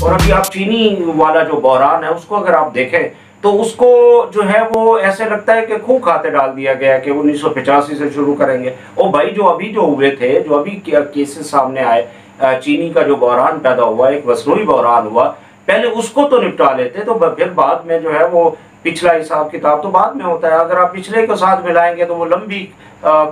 और अभी आप चीनी वाला जो बहरान है उसको अगर आप देखें तो उसको जो है वो ऐसे लगता है कि खून खाते डाल दिया गया कि 1985 से शुरू करेंगे। और भाई जो अभी जो हुए थे, जो अभी केसेस सामने आए, चीनी का जो बहरान पैदा हुआ, एक मसनूई बहरान हुआ, पहले उसको तो निपटा लेते तो फिर बाद में जो है वो पिछला हिसाब किताब तो बाद में होता है। अगर आप पिछले के साथ मिलाएंगे तो वो लंबी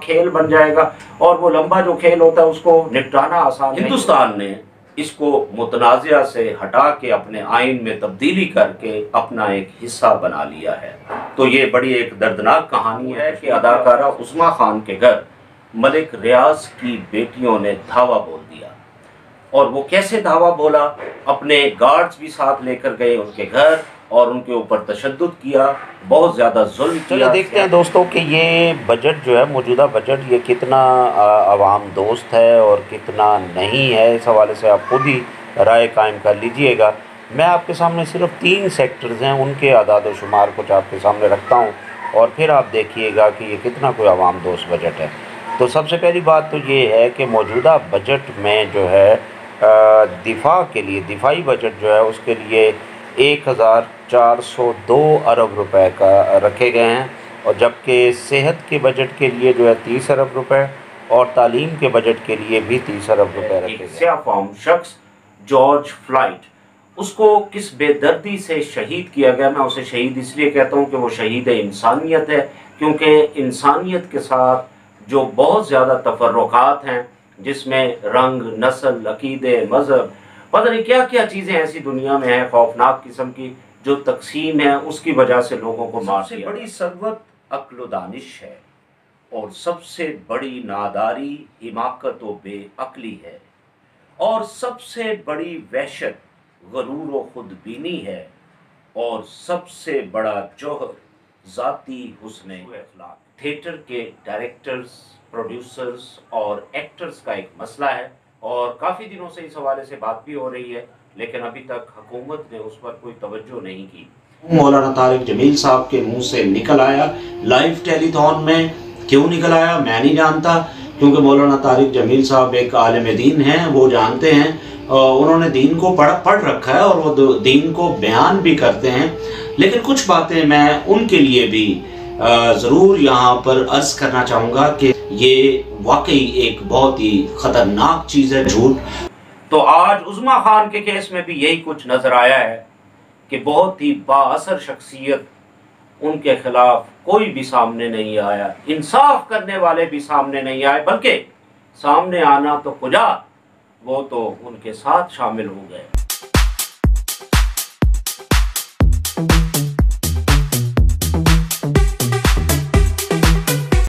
खेल बन जाएगा, और वो लंबा जो खेल होता है उसको निपटाना आसान। हिंदुस्तान ने इसको मुतनाज़िया से हटा के अपने आइन में तब्दीली करके अपना एक हिस्सा बना लिया है। तो ये बड़ी एक दर्दनाक कहानी है कि अदाकारा उस्मा खान के घर मलिक रियाज की बेटियों ने धावा बोल दिया। और वो कैसे धावा बोला, अपने गार्ड्स भी साथ लेकर गए उनके घर और उनके ऊपर तशद्दुद किया, बहुत ज़्यादा जुल्म किया। चलिए देखते हैं दोस्तों कि ये बजट जो है, मौजूदा बजट, ये कितना आवाम दोस्त है और कितना नहीं है। इस हवाले से आप खुद ही राय कायम कर लीजिएगा। मैं आपके सामने सिर्फ 3 सेक्टर्स हैं, उनके आदाद व शुमार कुछ आपके सामने रखता हूँ और फिर आप देखिएगा कि ये कितना कोई आवाम दोस्त बजट है। तो सबसे पहली बात तो ये है कि मौजूदा बजट में जो है दिफा के लिए, दिफाई बजट जो है उसके लिए 1402 अरब रुपए का रखे गए हैं, और जबकि सेहत के बजट के लिए जो है 30 अरब रुपए और तालीम के बजट के लिए भी 30 अरब रुपए रखे गए। स्याफाम शख्स जॉर्ज फ्लाइड, उसको किस बेदर्दी से शहीद किया गया। मैं उसे शहीद इसलिए कहता हूँ कि वो शहीद इंसानियत है, क्योंकि इंसानियत के साथ जो बहुत ज़्यादा तफर्रुकात हैं, जिसमें रंग, नस्ल, अकीदे, मज़हब, पता नहीं क्या क्या चीज़ें ऐसी दुनिया में हैं खौफनाक किस्म की, जो तकसीम है उसकी वजह से लोगों को मार दिया। बड़ी सरवत अक्ल दानिश है और सबसे बड़ी नादारी हिमाकत व बेअक्ली है, और सबसे बड़ी वहशत गरूर व खुदबीनी है, और सबसे बड़ा जौहर ज़ाती हुस्न अखलाक। थिएटर के डायरेक्टर्स, प्रोड्यूसर्स और एक्टर्स का एक मसला है, और काफ़ी दिनों से इस हवाले से बात भी हो रही है, लेकिन अभी तक हुकूमत ने उस पर कोई तवज्जो नहीं की। मौलाना तारिक जमील साहब के मुंह से निकल आया लाइव टेलीथॉन में। क्यों निकल आया मैं नहीं जानता, क्योंकि मौलाना तारिक जमील साहब एक आलिम दीन हैं, वो जानते हैं, उन्होंने दीन को पढ़ रखा है और वो दीन को बयान भी करते हैं। लेकिन कुछ बातें मैं उनके लिए भी ज़रूर यहाँ पर अर्ज करना चाहूँगा कि ये वाकई एक बहुत ही ख़तरनाक चीज़ है, झूठ। तो आज उस्मा खान के केस में भी यही कुछ नज़र आया है कि बहुत ही बाअसर शख्सियत, उनके खिलाफ कोई भी सामने नहीं आया, इंसाफ करने वाले भी सामने नहीं आए, बल्कि सामने आना तो कुजा, वो तो उनके साथ शामिल हो गए।